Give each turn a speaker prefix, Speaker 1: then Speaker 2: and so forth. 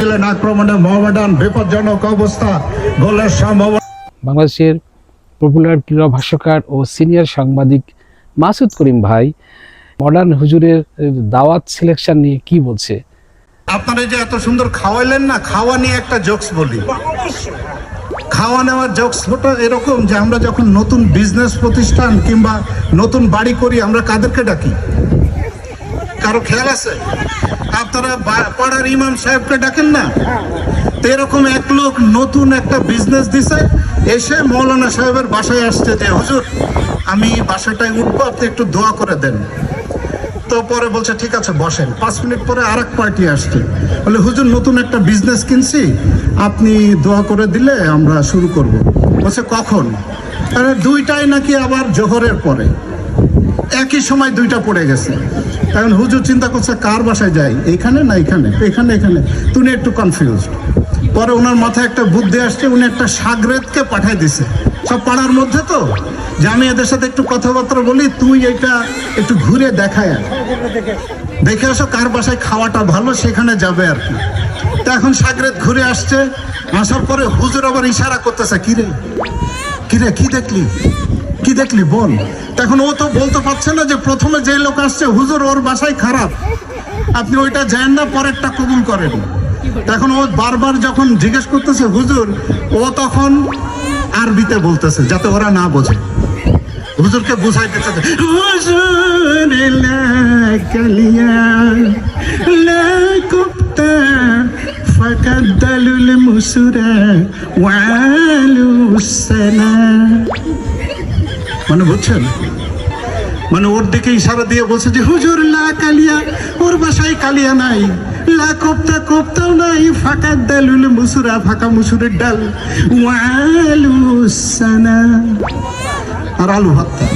Speaker 1: আক্রমণে মোহামেডান বিপজ্জনক অবস্থা, গোলের সম্ভাবনা।
Speaker 2: বাংলাদেশের পপুলার ক্রীড়া ভাষ্যকার ও সিনিয়র সাংবাদিক মাসুদ করিম ভাই মডার্ন হুজুরের দাওয়াত সিলেকশন নিয়ে কি বলছে?
Speaker 1: আপনারা যে এত সুন্দর খাওয়াইলেন না, খাওয়া নিয়ে একটা জোকস বলি। খাওয়া নেওয়ার জোকসটা এরকম যে আমরা যখন নতুন বিজনেস প্রতিষ্ঠান কিংবা নতুন বাড়ি করি, আমরা কাদেরকে ডাকি? কারো খেয়াল আছে? আপনারা পাড়ার ইমাম সাহেবকে ডাকেন না? তো এরকম এক লোক নতুন একটা বিজনেস দিছে, এসে মৌলানা সাহেবের বাসায় আসছে যে হুজুর আমি বাসাটায় উঠবো, আপনি একটু দোয়া করে দেন। তো পরে বলছে ঠিক আছে বসেন। 5 মিনিট পরে আরেক পার্টি আসছে, বলে হুজুর নতুন একটা বিজনেস কিনছি, আপনি দোয়া করে দিলে আমরা শুরু করব। বলছে কখন? আরে দুইটাই নাকি আবার জোহরের পরে, একই সময় দুইটা পড়ে গেছে। এখন হুজুর চিন্তা করছে কার বাসায় যাই, এইখানে না এখানে, এখানে এখানে। তুমি একটু কনফিউজ। পরে ওনার মাথায় একটা বুদ্ধি আসছে, উনি একটা সাগরেদকে পাঠাই দিছে সব পাড়ার মধ্যে, তো যে আমি এদের সাথে একটু কথাবার্তা বলি, তুই এটা একটু ঘুরে দেখায় দেখে আসো কার বাসায় খাওয়াটা ভালো, সেখানে যাবে আর কি। তো এখন সাগরেদ ঘুরে আসছে, আসার পরে হুজুর আবার ইশারা করতেছে, কিরে কিরে কি দেখলি, কি দেখলি বল। তখন ও তো বলতে পারছে না যে প্রথমে যে লোক আসছে হুজুর ওর বাসায় খারাপ, আপনি ওইটা জানেন না, পরেরটা কবুল করেন। তখন ও বারবার যখন জিজ্ঞেস করতেছে হুজুর, ও তখন আরবিতে বলতেছে যাতে ওরা না বোঝে, হুজুরকে বুঝাই দিতেছে, হুজুর লা কালিয়া লা কুফতা ফাকাদ দালুল মুসরা ওয়ালুস সানা। মানে বুঝছেন, মানে ওর দিকে ইশারা দিয়ে বলছে যে হুজুর লা কালিয়া, ওর বাসায় কালিয়া নাই, লা কোপ্তা কোপ্তাও নাই, ফাঁকা দালুল মুসুরা, ফাঁকা মুসুরের ডাল, ওয়ালুস সানা, আর আলু ভর্তা।